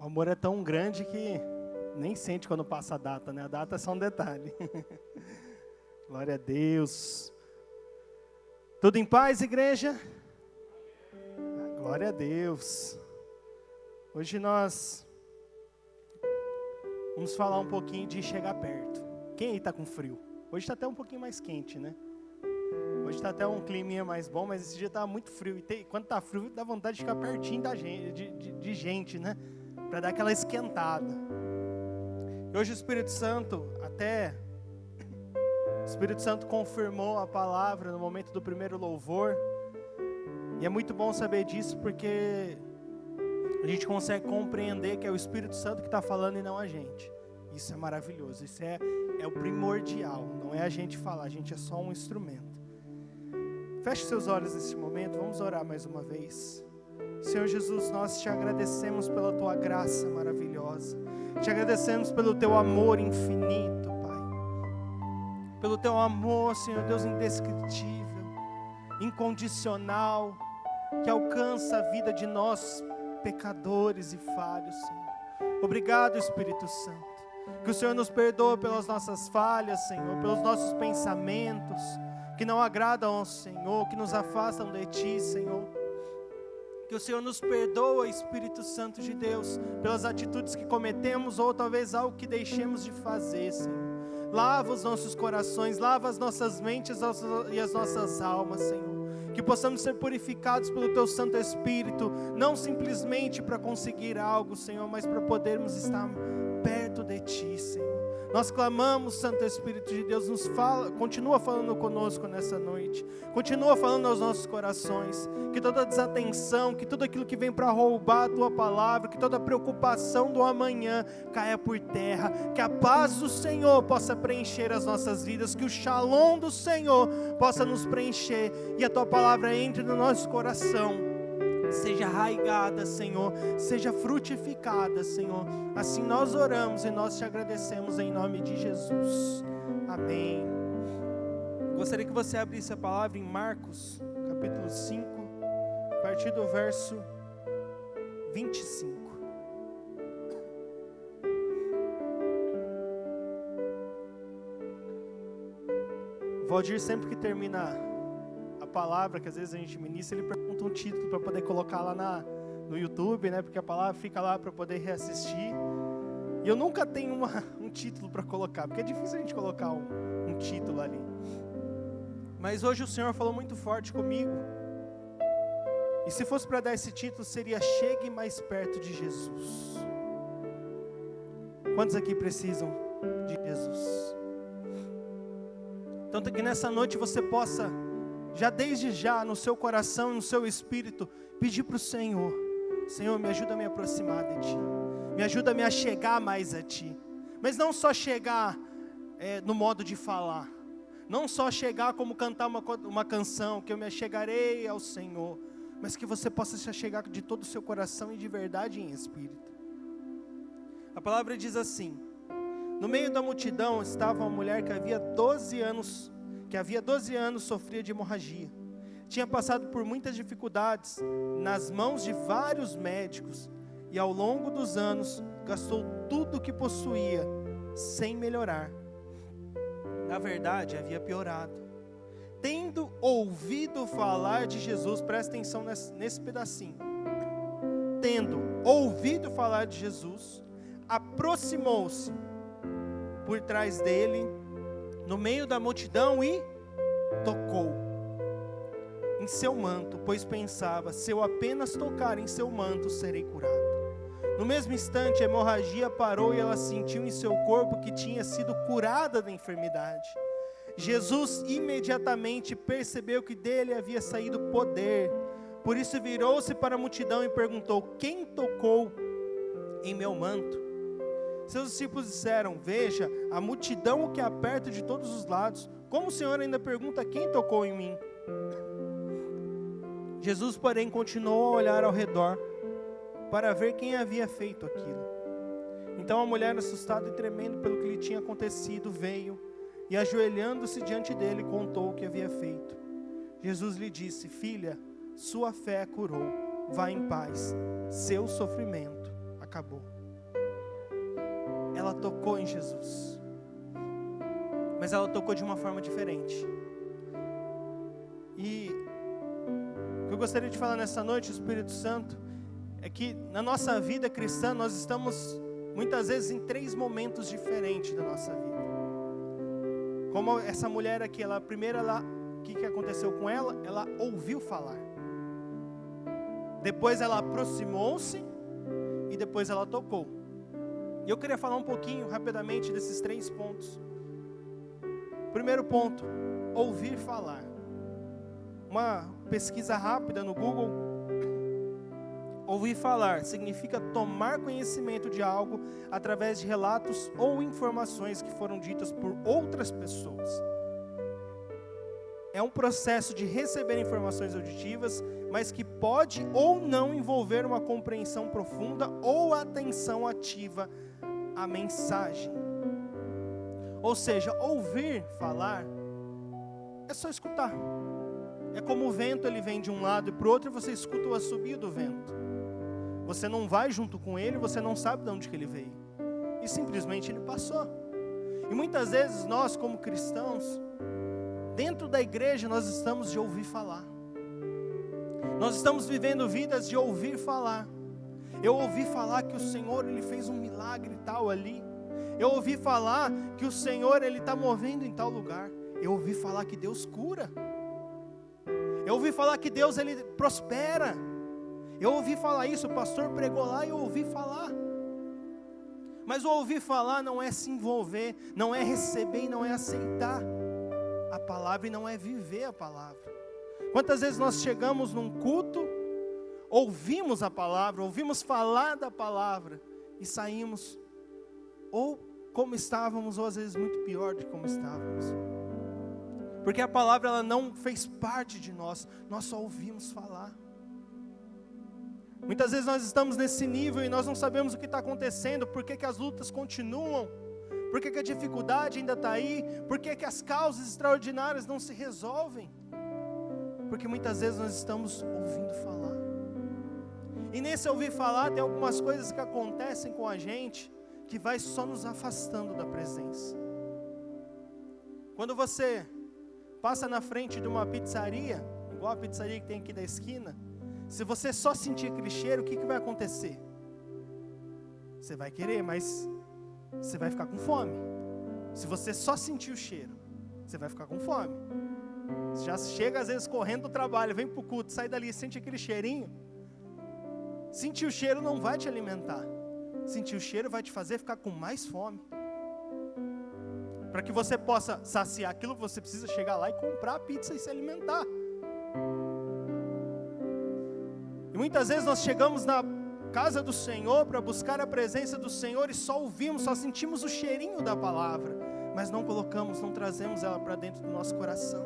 O amor é tão grande que nem sente quando passa a data, né? A data é só um detalhe. Glória a Deus. Tudo em paz, igreja? Glória a Deus. Hoje nós vamos falar um pouquinho de chegar perto. Quem aí está com frio? Hoje está até um pouquinho mais quente, né? Hoje está até um climinha mais bom, mas esse dia estava muito frio. E quando está frio, dá vontade de ficar pertinho da gente, de gente, né? Para dar aquela esquentada. E hoje o Espírito Santo confirmou a palavra no momento do primeiro louvor. E é muito bom saber disso, porque a gente consegue compreender que é o Espírito Santo que está falando e não a gente. Isso é maravilhoso, isso é o primordial. Não é a gente falar, a gente é só um instrumento. Feche seus olhos nesse momento, vamos orar mais uma vez. Senhor Jesus, nós te agradecemos pela tua graça maravilhosa. Te agradecemos pelo teu amor infinito, Pai. Pelo teu amor, Senhor Deus, indescritível, incondicional, que alcança a vida de nós, pecadores e falhos, Senhor. Obrigado, Espírito Santo. Que o Senhor nos perdoe pelas nossas falhas, Senhor, pelos nossos pensamentos que não agradam ao Senhor, que nos afastam de Ti, Senhor. Que o Senhor nos perdoe, Espírito Santo de Deus, pelas atitudes que cometemos ou talvez algo que deixemos de fazer, Senhor. Lava os nossos corações, lava as nossas mentes e as nossas almas, Senhor. Que possamos ser purificados pelo Teu Santo Espírito, não simplesmente para conseguir algo, Senhor, mas para podermos estar perto de Ti, Senhor. Nós clamamos, Santo Espírito de Deus, continua falando conosco nessa noite, continua falando aos nossos corações, que toda desatenção, que tudo aquilo que vem para roubar a Tua palavra, que toda preocupação do amanhã caia por terra, que a paz do Senhor possa preencher as nossas vidas, que o shalom do Senhor possa nos preencher, e a Tua palavra entre no nosso coração, seja arraigada, Senhor, seja frutificada, Senhor. Assim nós oramos e nós te agradecemos em nome de Jesus. Amém. Gostaria que você abrisse a palavra em Marcos, capítulo 5, a partir do verso 25. O Valdir, sempre que termina a palavra, que às vezes a gente ministra, ele pergunta um título para poder colocar lá no YouTube, né? Porque a palavra fica lá para poder reassistir. E eu nunca tenho um título para colocar, porque é difícil a gente colocar um título ali. Mas hoje o Senhor falou muito forte comigo. E se fosse para dar esse título, seria Chegue Mais Perto de Jesus. Quantos aqui precisam de Jesus? Tanto que nessa noite você possa, já desde já, no seu coração e no seu espírito, pedir para o Senhor: Senhor, me ajuda a me aproximar de Ti, me ajuda a me achegar mais a Ti, mas não só chegar no modo de falar, não só chegar como cantar uma canção, que eu me achegarei ao Senhor, mas que você possa se achegar de todo o seu coração e de verdade em espírito. A palavra diz assim: no meio da multidão estava uma mulher que havia 12 anos sofria de hemorragia. Tinha passado por muitas dificuldades nas mãos de vários médicos e ao longo dos anos gastou tudo o que possuía sem melhorar. Na verdade, havia piorado. Tendo ouvido falar de Jesus, presta atenção nesse pedacinho. Tendo ouvido falar de Jesus, aproximou-se por trás dele, no meio da multidão, e tocou em seu manto, pois pensava: se eu apenas tocar em seu manto, serei curado. No mesmo instante, a hemorragia parou e ela sentiu em seu corpo que tinha sido curada da enfermidade. Jesus imediatamente percebeu que dele havia saído poder, por isso virou-se para a multidão e perguntou: quem tocou em meu manto? Seus discípulos disseram: veja, a multidão o que aperta de todos os lados. Como o Senhor ainda pergunta: quem tocou em mim? Jesus, porém, continuou a olhar ao redor para ver quem havia feito aquilo. Então a mulher, assustada e tremendo pelo que lhe tinha acontecido, veio e, ajoelhando-se diante dele, contou o que havia feito. Jesus lhe disse: filha, sua fé a curou, vá em paz, seu sofrimento acabou. acabou. Ela tocou em Jesus. Mas ela tocou de uma forma diferente. E o que eu gostaria de falar nessa noite, o Espírito Santo, é que na nossa vida cristã, nós estamos muitas vezes em 3 momentos diferentes da nossa vida. Como essa mulher aqui, o que aconteceu com ela? Ela ouviu falar. Depois ela aproximou-se e depois ela tocou. E eu queria falar um pouquinho rapidamente desses 3 pontos. Primeiro ponto, ouvir falar. Uma pesquisa rápida no Google. Ouvir falar significa tomar conhecimento de algo através de relatos ou informações que foram ditas por outras pessoas. É um processo de receber informações auditivas, mas que pode ou não envolver uma compreensão profunda ou atenção ativa à mensagem. Ou seja, ouvir falar é só escutar. É como o vento, ele vem de um lado e para o outro e você escuta o assobio do vento. Você não vai junto com ele, você não sabe de onde que ele veio. E simplesmente ele passou. E muitas vezes nós, como cristãos, dentro da igreja nós estamos de ouvir falar. Nós estamos vivendo vidas de ouvir falar. Eu ouvi falar que o Senhor, ele fez um milagre tal ali. Eu ouvi falar que o Senhor, ele está movendo em tal lugar. Eu ouvi falar que Deus cura. Eu ouvi falar que Deus, ele prospera. Eu ouvi falar isso, o pastor pregou lá e eu ouvi falar. Mas o ouvir falar não é se envolver, não é receber e não é aceitar a palavra e não é viver a palavra. Quantas vezes nós chegamos num culto, ouvimos a palavra, ouvimos falar da palavra e saímos ou como estávamos ou às vezes muito pior de como estávamos. Porque a palavra ela não fez parte de nós só ouvimos falar. Muitas vezes nós estamos nesse nível e nós não sabemos o que está acontecendo, por que as lutas continuam, por que a dificuldade ainda está aí, por que as causas extraordinárias não se resolvem. Porque muitas vezes nós estamos ouvindo falar. E nesse ouvir falar tem algumas coisas que acontecem com a gente, que vai só nos afastando da presença. Quando você passa na frente de uma pizzaria, igual a pizzaria que tem aqui da esquina, se você só sentir aquele cheiro, o que vai acontecer? Você vai querer, mas você vai ficar com fome. Se você só sentir o cheiro, você vai ficar com fome. Você já chega às vezes correndo do trabalho, vem para o culto, sai dali e sente aquele cheirinho. Sentir o cheiro não vai te alimentar. Sentir o cheiro vai te fazer ficar com mais fome. Para que você possa saciar aquilo, você precisa chegar lá e comprar a pizza e se alimentar. E muitas vezes nós chegamos na casa do Senhor para buscar a presença do Senhor e só ouvimos, só sentimos o cheirinho da palavra, mas não colocamos, não trazemos ela para dentro do nosso coração.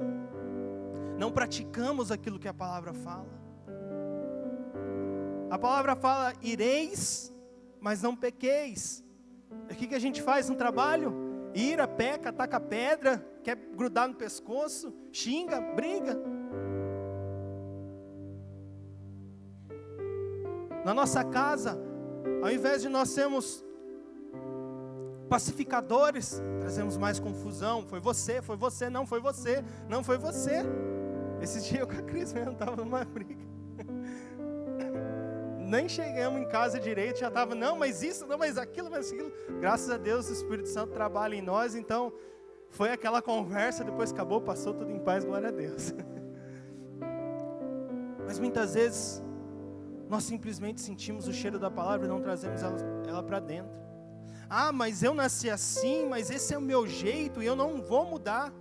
Não praticamos aquilo que a palavra fala. A palavra fala, ireis, mas não pequeis. O que a gente faz no trabalho? Ira, peca, ataca pedra, quer grudar no pescoço, xinga, briga. Na nossa casa, ao invés de nós sermos pacificadores, trazemos mais confusão. Foi você, não foi você, não foi você. Esse dia eu com a Cris mesmo estava numa briga. Nem chegamos em casa direito, já estava, não, mas isso, não, mas aquilo, mas aquilo. Graças a Deus o Espírito Santo trabalha em nós, então foi aquela conversa, depois acabou, passou tudo em paz, glória a Deus. Mas muitas vezes nós simplesmente sentimos o cheiro da palavra e não trazemos ela para dentro. Ah, mas eu nasci assim, mas esse é o meu jeito e eu não vou mudar.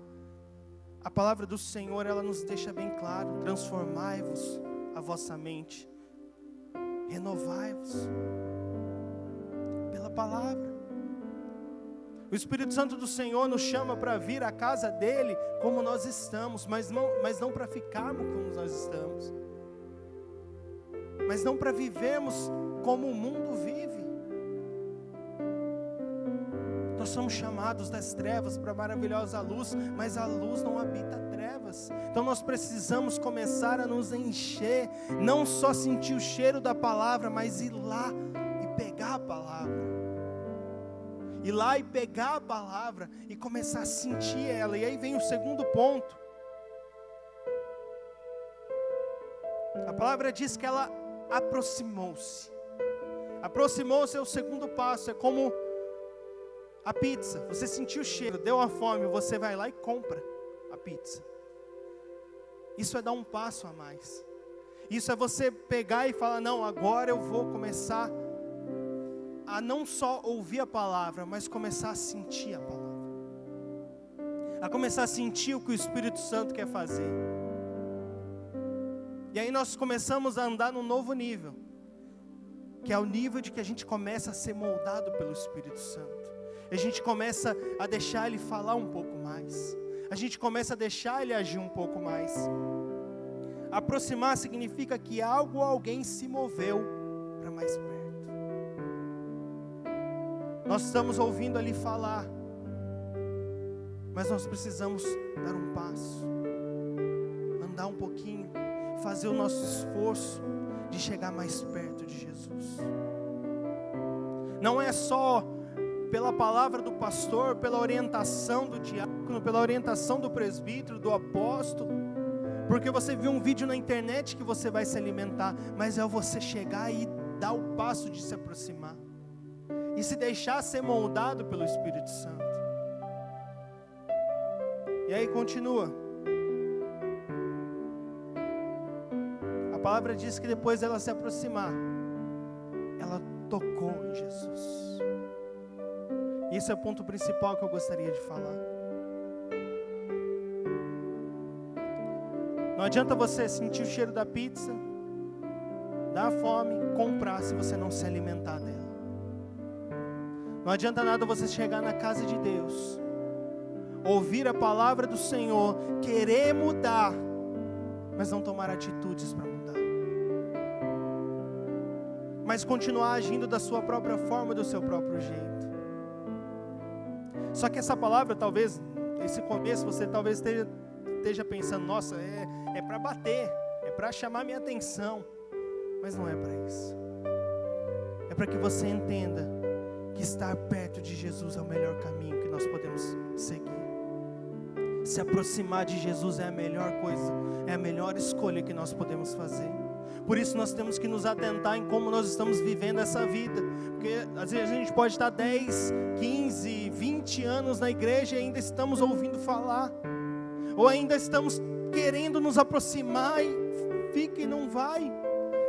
A palavra do Senhor, ela nos deixa bem claro, transformai-vos a vossa mente. Renovai-vos pela palavra. O Espírito Santo do Senhor nos chama para vir à casa dele como nós estamos, mas não para ficarmos como nós estamos, mas não para vivermos como o mundo vive. Nós somos chamados das trevas para a maravilhosa luz, mas a luz não habita trevas. Então nós precisamos começar a nos encher, não só sentir o cheiro da palavra, mas ir lá e pegar a a palavra. Ir lá e pegar a palavra e começar a sentir ela. E aí vem o segundo ponto. A palavra diz que ela aproximou-se. Aproximou-se é o segundo passo. É como a pizza. Você sentiu o cheiro, deu a fome, você vai lá e compra a pizza. Isso é dar um passo a mais. Isso é você pegar e falar, não, agora eu vou começar a não só ouvir a palavra, mas começar a sentir a palavra. A começar a sentir o que o Espírito Santo quer fazer. E aí nós começamos a andar num novo nível, que é o nível de que a gente começa a ser moldado pelo Espírito Santo. A gente começa a deixar Ele falar um pouco mais. A gente começa a deixar Ele agir um pouco mais. Aproximar significa que algo ou alguém se moveu para mais perto. Nós estamos ouvindo ali falar, mas nós precisamos dar um passo, andar um pouquinho, fazer o nosso esforço de chegar mais perto de Jesus. Não é só pela palavra do pastor, pela orientação do diácono, pela orientação do presbítero, do apóstolo, porque você viu um vídeo na internet que você vai se alimentar, mas é você chegar e dar o passo de se aproximar e se deixar ser moldado pelo Espírito Santo. E aí continua. A palavra diz que depois dela se aproximar, ela tocou em Jesus. Esse é o ponto principal que eu gostaria de falar. Não adianta você sentir o cheiro da pizza, dar fome, comprar se você não se alimentar dela. Não adianta nada você chegar na casa de Deus, ouvir a palavra do Senhor, querer mudar, mas não tomar atitudes para mudar. Mas continuar agindo da sua própria forma, do seu próprio jeito. Só que essa palavra, talvez, esse começo, você talvez esteja pensando, nossa, é para bater, é para chamar minha atenção. Mas não é para isso. É para que você entenda que estar perto de Jesus é o melhor caminho que nós podemos seguir. Se aproximar de Jesus é a melhor coisa, é a melhor escolha que nós podemos fazer. Por isso nós temos que nos atentar em como nós estamos vivendo essa vida. Porque às vezes a gente pode estar 10, 15, 20 anos na igreja e ainda estamos ouvindo falar. Ou ainda estamos querendo nos aproximar e fica e não vai.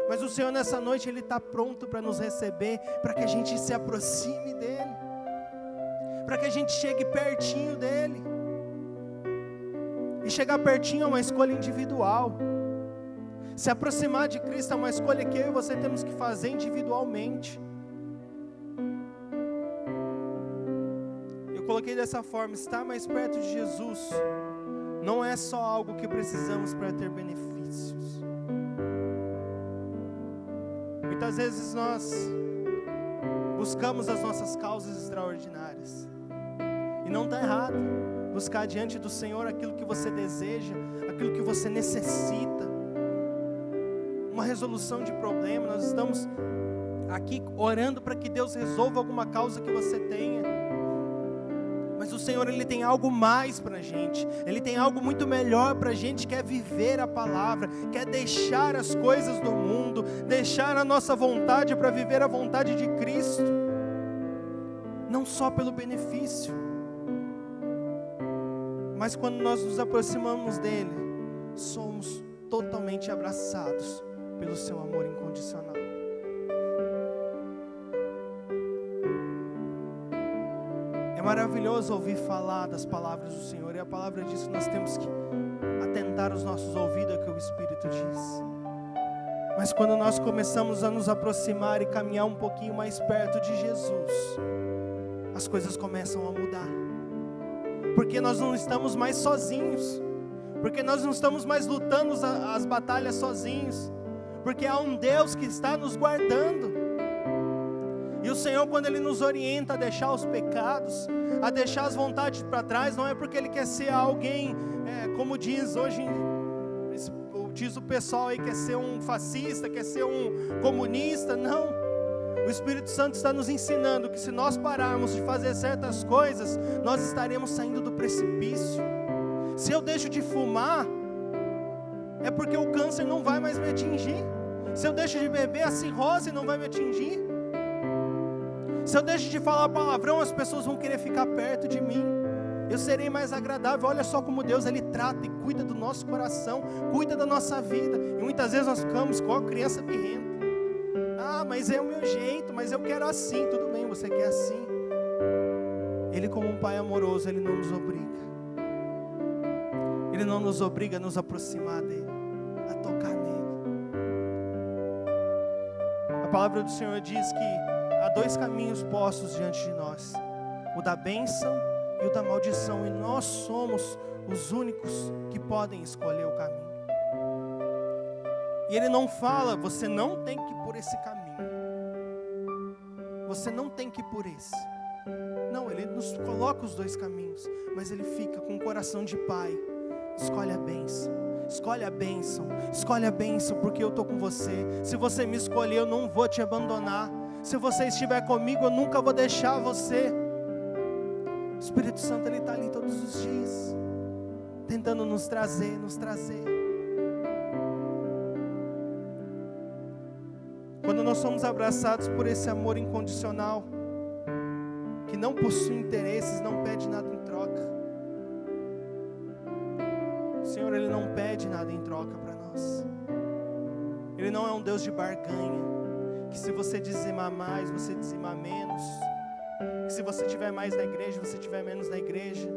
Mas o Senhor nessa noite Ele está pronto para nos receber, para que a gente se aproxime dEle, para que a gente chegue pertinho dEle. E chegar pertinho é uma escolha individual. Se aproximar de Cristo é uma escolha que eu e você temos que fazer individualmente. Eu coloquei dessa forma, estar mais perto de Jesus não é só algo que precisamos para ter benefícios. Muitas vezes nós buscamos as nossas causas extraordinárias. E não está errado buscar diante do Senhor aquilo que você deseja, aquilo que você necessita. Uma resolução de problema. Nós estamos aqui orando para que Deus resolva alguma causa que você tenha. Mas o Senhor, Ele tem algo mais para a gente. Ele tem algo muito melhor para a gente, quer viver a palavra, quer deixar as coisas do mundo, deixar a nossa vontade para viver a vontade de Cristo. Não só pelo benefício, mas quando nós nos aproximamos dEle, somos totalmente abraçados pelo seu amor incondicional. É maravilhoso ouvir falar das palavras do Senhor, e a palavra diz que nós temos que atentar os nossos ouvidos ao que o Espírito diz. Mas quando nós começamos a nos aproximar e caminhar um pouquinho mais perto de Jesus, as coisas começam a mudar. Porque nós não estamos mais sozinhos, porque nós não estamos mais lutando as batalhas sozinhos, porque há um Deus que está nos guardando. E o Senhor, quando Ele nos orienta a deixar os pecados, a deixar as vontades para trás, não é porque Ele quer ser alguém, como diz hoje, diz o pessoal aí, quer ser um fascista, quer ser um comunista, não. O O Espírito Santo está nos ensinando que se nós pararmos de fazer certas coisas, nós estaremos saindo do precipício. Se eu deixo de fumar, é porque o câncer não vai mais me atingir. Se eu deixo de beber, a cirrose não vai me atingir. Se eu deixo de falar palavrão, as pessoas vão querer ficar perto de mim. Eu serei mais agradável. Olha só como Deus, Ele trata e cuida do nosso coração, cuida da nossa vida. E muitas vezes nós ficamos igual criança birrenta. Ah, mas é o meu jeito, mas eu quero assim. Tudo bem, você quer assim. Ele, como um pai amoroso, Ele não nos obriga. Ele não nos obriga a nos aproximar dEle, a tocar nele. A palavra do Senhor diz que há 2 caminhos postos diante de nós: o da bênção e o da maldição. E nós somos os únicos que podem escolher o caminho. E Ele não fala, você não tem que ir por esse caminho. Você não tem que ir por esse. Não, Ele nos coloca os 2 caminhos. Mas Ele fica com o coração de pai. Escolhe a bênção, escolhe a bênção, escolhe a bênção, porque eu estou com você. Se você me escolher, eu não vou te abandonar. Se você estiver comigo, eu nunca vou deixar você. O Espírito Santo, Ele está ali todos os dias, tentando nos trazer. Quando nós somos abraçados por esse amor incondicional, que não possui interesses, não pede nada em troca. O Senhor, Ele não pede nada em troca para nós. Ele não é um Deus de barganha, que se você dizimar mais, você dizimar menos, que se você tiver mais na igreja, você tiver menos na igreja,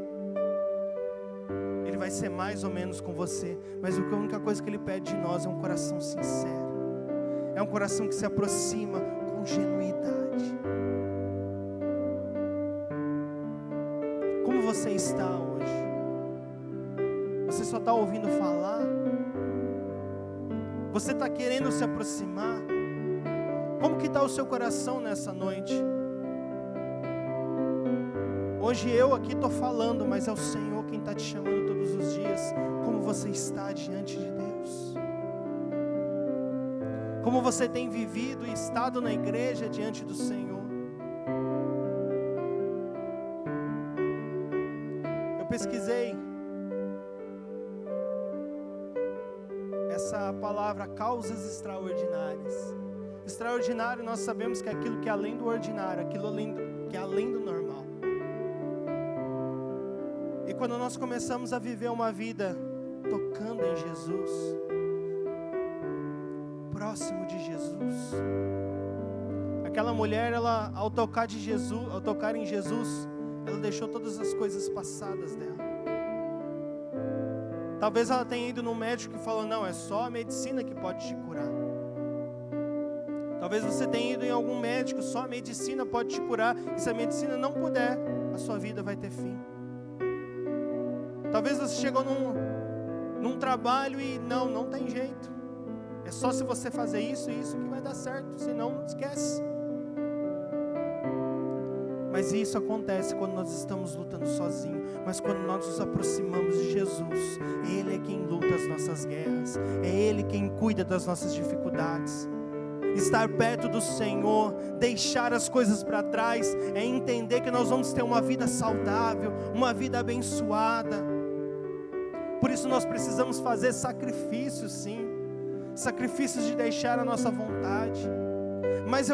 Ele vai ser mais ou menos com você. Mas a única coisa que Ele pede de nós é um coração sincero, é um coração que se aproxima com genuidade. Como você está hoje? Você só está ouvindo falar? Você está querendo se aproximar? Como que está o seu coração nessa noite? Hoje eu aqui estou falando, mas é o Senhor quem está te chamando todos os dias. Como você está diante de Deus? Como você tem vivido e estado na igreja diante do Senhor? Eu pesquisei essa palavra, causas extraordinárias. Extraordinário, nós sabemos que é aquilo que é além do ordinário, aquilo que é além do normal. E quando nós começamos a viver uma vida tocando em Jesus, próximo de Jesus, aquela mulher, ela, ao tocar em Jesus, ela deixou todas as coisas passadas dela. Talvez ela tenha ido no médico que falou, não, é só a medicina que pode te curar. Talvez você tenha ido em algum médico, só a medicina pode te curar, e se a medicina não puder, a sua vida vai ter fim. Talvez você chegou num trabalho e não tem jeito. É só se você fazer isso e isso que vai dar certo, senão esquece. Mas isso acontece quando nós estamos lutando sozinhos. Mas quando nós nos aproximamos de Jesus, Ele é quem luta as nossas guerras, é Ele quem cuida das nossas dificuldades. Estar perto do Senhor, deixar as coisas para trás, é entender que nós vamos ter uma vida saudável, uma vida abençoada. Por isso nós precisamos fazer sacrifícios, sim, sacrifícios de deixar a nossa vontade. Mas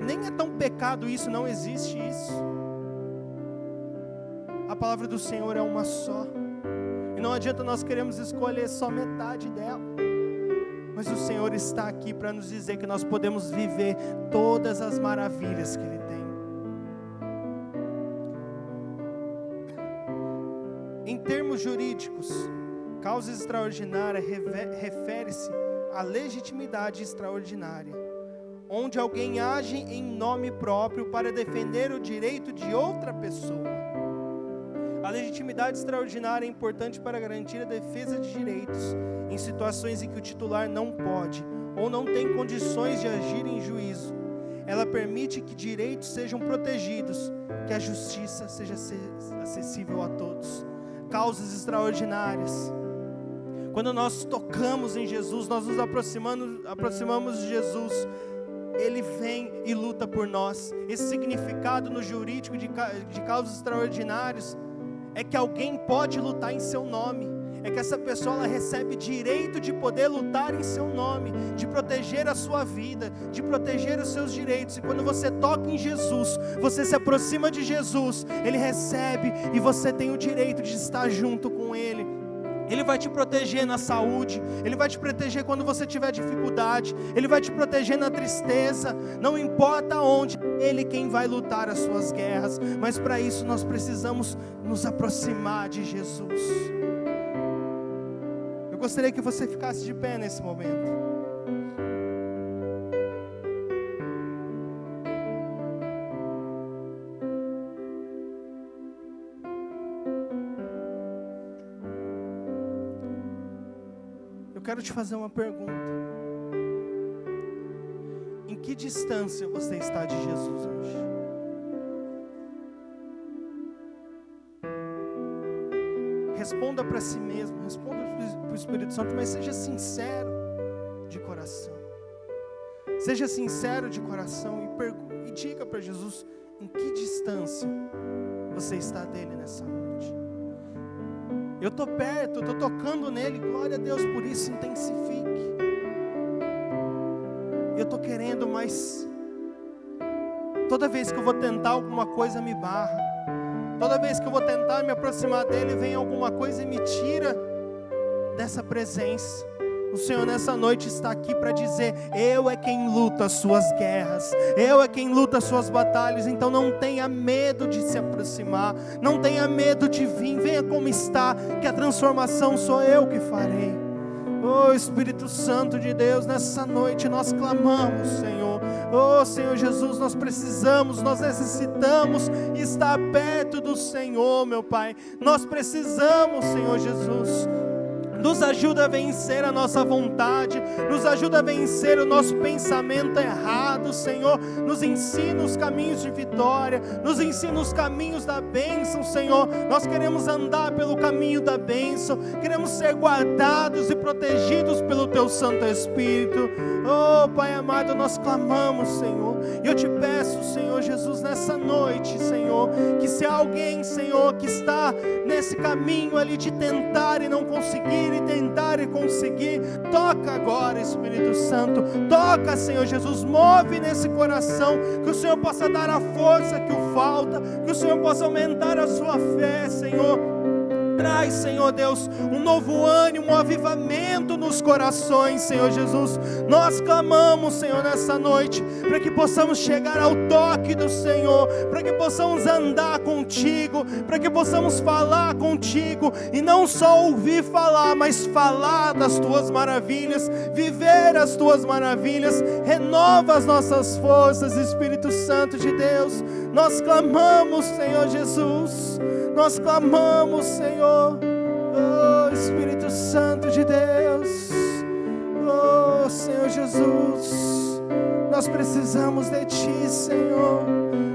nem é tão pecado isso, não existe isso. A palavra do Senhor é uma só, e não adianta nós queremos escolher só metade dela. Mas o Senhor está aqui para nos dizer que nós podemos viver todas as maravilhas que Ele tem. Em termos jurídicos, causa extraordinária refere-se à legitimidade extraordinária, onde alguém age em nome próprio para defender o direito de outra pessoa. A legitimidade extraordinária é importante para garantir a defesa de direitos em situações em que o titular não pode ou não tem condições de agir em juízo. Ela permite que direitos sejam protegidos, que a justiça seja acessível a todos. Causas extraordinárias. Quando nós tocamos em Jesus, nós nos aproximamos de Jesus. Ele vem e luta por nós. Esse significado no jurídico de causas extraordinários é que alguém pode lutar em seu nome. É que essa pessoa ela recebe direito de poder lutar em seu nome, de proteger a sua vida, de proteger os seus direitos. E quando você toca em Jesus, você se aproxima de Jesus, Ele recebe e você tem o direito de estar junto com Ele. Ele vai te proteger na saúde, Ele vai te proteger quando você tiver dificuldade, Ele vai te proteger na tristeza, não importa onde, Ele quem vai lutar as suas guerras, mas para isso nós precisamos nos aproximar de Jesus. Eu gostaria que você ficasse de pé nesse momento. Eu quero te fazer uma pergunta. Em que distância você está de Jesus hoje? Responda para si mesmo, responda para o Espírito Santo, mas seja sincero de coração. Seja sincero de coração e diga para Jesus em que distância você está dele nessa noite. Eu estou perto, eu estou tocando nele, glória a Deus por isso, intensifique. Eu estou querendo, mas toda vez que eu vou tentar alguma coisa me barra. Toda vez que eu vou tentar me aproximar dele, vem alguma coisa e me tira dessa presença. O Senhor nessa noite está aqui para dizer: eu é quem luta as suas guerras, eu é quem luta as suas batalhas. Então não tenha medo de se aproximar, não tenha medo de vir, venha como está, que a transformação sou eu que farei. Oh Espírito Santo de Deus, nessa noite nós clamamos, Senhor. Oh Senhor Jesus, nós precisamos, nós necessitamos estar perto do Senhor, meu Pai. Nós precisamos, Senhor Jesus. Nos ajuda a vencer a nossa vontade, nos ajuda a vencer o nosso pensamento errado, Senhor. Nos ensina os caminhos de vitória, nos ensina os caminhos da bênção, Senhor. Nós queremos andar pelo caminho da bênção, queremos ser guardados e protegidos pelo Teu Santo Espírito. Oh Pai amado, nós clamamos, Senhor. E eu te peço, Senhor Jesus, nessa noite, Senhor, que se há alguém, Senhor, que está nesse caminho ali de tentar e não conseguir, e tentar e conseguir, toca agora, Espírito Santo, toca, Senhor Jesus, move nesse coração, que o Senhor possa dar a força que o falta, que o Senhor possa aumentar a sua fé, Senhor. Traz, Senhor Deus, um novo ânimo, um avivamento nos corações, Senhor Jesus. Nós clamamos, Senhor, nessa noite, para que possamos chegar ao toque do Senhor, para que possamos andar contigo, para que possamos falar contigo, e não só ouvir falar, mas falar das Tuas maravilhas, viver as Tuas maravilhas. Renova as nossas forças, Espírito Santo de Deus. Nós clamamos, Senhor Jesus. Nós clamamos, Senhor. Oh, Espírito Santo de Deus. Oh, Senhor Jesus. Nós precisamos de Ti, Senhor.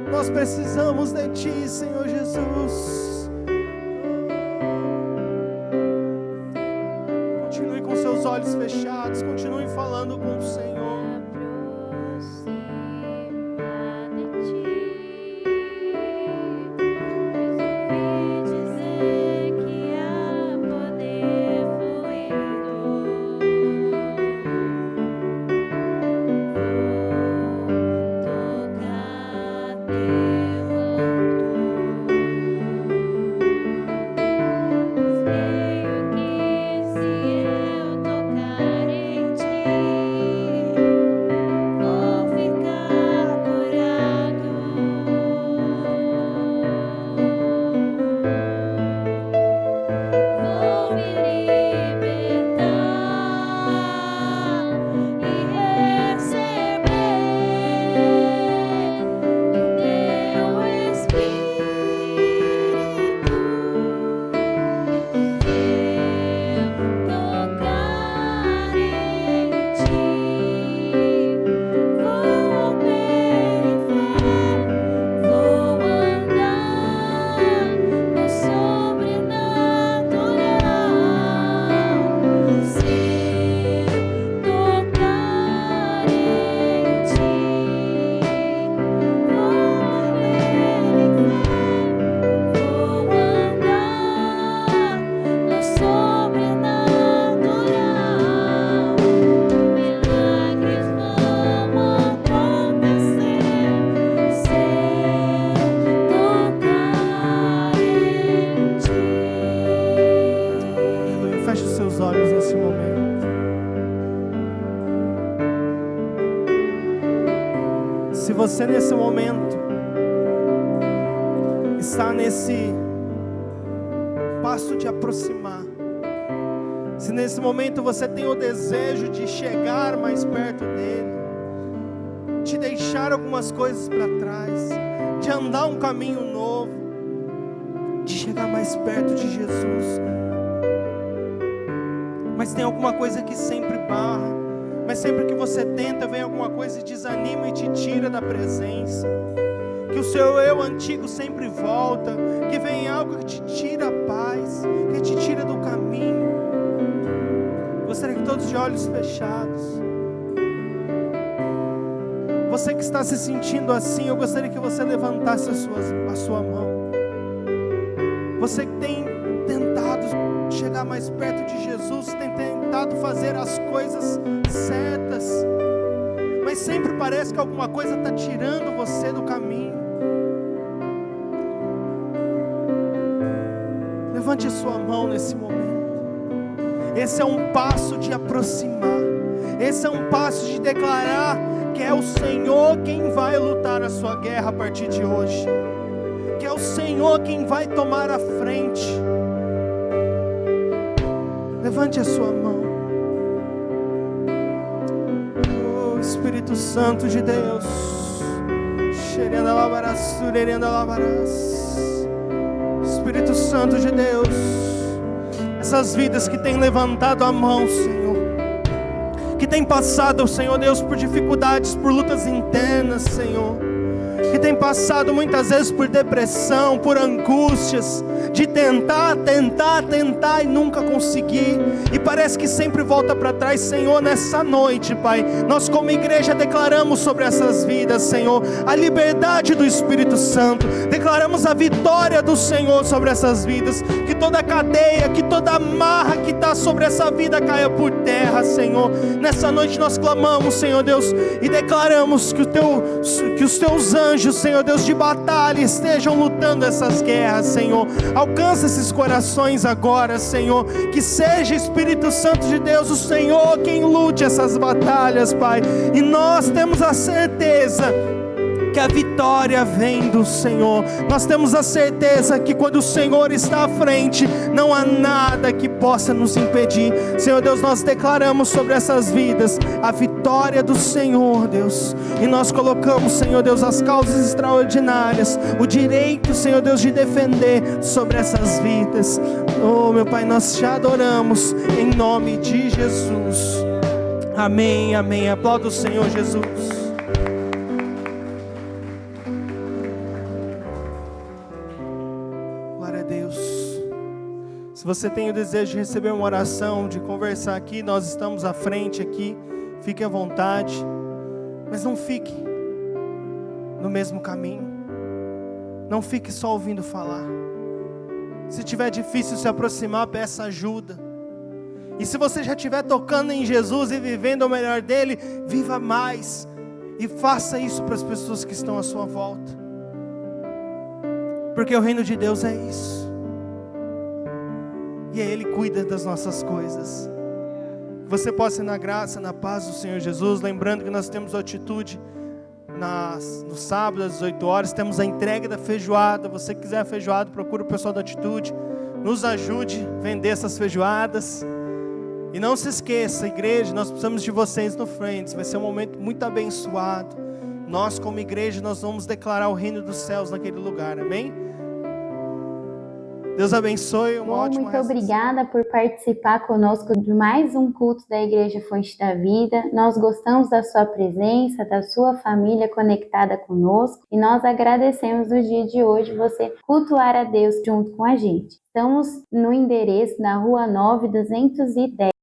Nós precisamos de Ti, Senhor Jesus. Continue com seus olhos fechados. Continue falando com o Senhor. Sei o que se eu tocar em Ti. momento está nesse passo de aproximar, se nesse momento você tem o desejo de chegar mais perto dele, de deixar algumas coisas para trás, de andar um caminho novo, de chegar mais perto de Jesus, mas tem alguma coisa que sempre barra, mas sempre que você tenta, vem alguma coisa e desanima e te tira da presença, que o seu eu antigo sempre volta, que vem algo que te tira a paz, que te tira do caminho. Gostaria que todos de olhos fechados, você que está se sentindo assim, eu gostaria que você levantasse a sua mão. Você que tem tentado chegar mais perto de Jesus, tem tentado fazer as coisas certas, mas sempre parece que alguma coisa está tirando você do caminho. Levante sua mão nesse momento. Esse é um passo de aproximar. Esse é um passo de declarar que é o Senhor quem vai lutar a sua guerra a partir de hoje. Que é o Senhor quem vai tomar a frente. Levante a sua mão. Oh, Espírito Santo de Deus. Espírito Santo de Deus, essas vidas que têm levantado a mão, Senhor, que têm passado, Senhor Deus, por dificuldades, por lutas internas, Senhor, que têm passado muitas vezes por depressão, por angústias, de tentar e nunca conseguir, e parece que sempre volta para trás. Senhor, nessa noite, Pai, nós como igreja declaramos sobre essas vidas, Senhor, a liberdade do Espírito Santo, declaramos a vitória do Senhor sobre essas vidas, que toda cadeia, que toda amarra que está sobre essa vida caia por terra, Senhor. Nessa noite nós clamamos, Senhor Deus, e declaramos que os teus anjos, Senhor Deus, de batalha estejam lutando essas guerras, Senhor. Alcança esses corações agora, Senhor, que seja Espírito Santo de Deus, o Senhor quem lute essas batalhas, Pai, e nós temos a certeza que a vitória vem do Senhor. Nós temos a certeza que quando o Senhor está à frente, não há nada que possa nos impedir. Senhor Deus, nós declaramos sobre essas vidas a vitória do Senhor, Deus, e nós colocamos, Senhor Deus, as causas extraordinárias, o direito, Senhor Deus, de defender sobre essas vidas. Oh, meu Pai, nós te adoramos em nome de Jesus. Amém, amém. Aplauda o Senhor Jesus. Se você tem o desejo de receber uma oração, de conversar aqui, nós estamos à frente aqui, fique à vontade, mas não fique no mesmo caminho, não fique só ouvindo falar. Se tiver difícil se aproximar, peça ajuda. E se você já estiver tocando em Jesus e vivendo o melhor dele, viva mais e faça isso para as pessoas que estão à sua volta, porque o reino de Deus é isso. E Ele cuida das nossas coisas. Que você possa ir na graça, na paz do Senhor Jesus. Lembrando que nós temos atitude no sábado às 18 horas. Temos a entrega da feijoada. Você que quiser a feijoada, procura o pessoal da Atitude. Nos ajude a vender essas feijoadas. E não se esqueça, igreja, nós precisamos de vocês no Friends. Vai ser um momento muito abençoado. Nós como igreja, nós vamos declarar o reino dos céus naquele lugar. Amém? Deus abençoe, uma ótima Muito obrigada por participar conosco de mais um culto da Igreja Fonte da Vida. Nós gostamos da sua presença, da sua família conectada conosco, e nós agradecemos o dia de hoje você cultuar a Deus junto com a gente. Estamos no endereço na Rua 9, 210.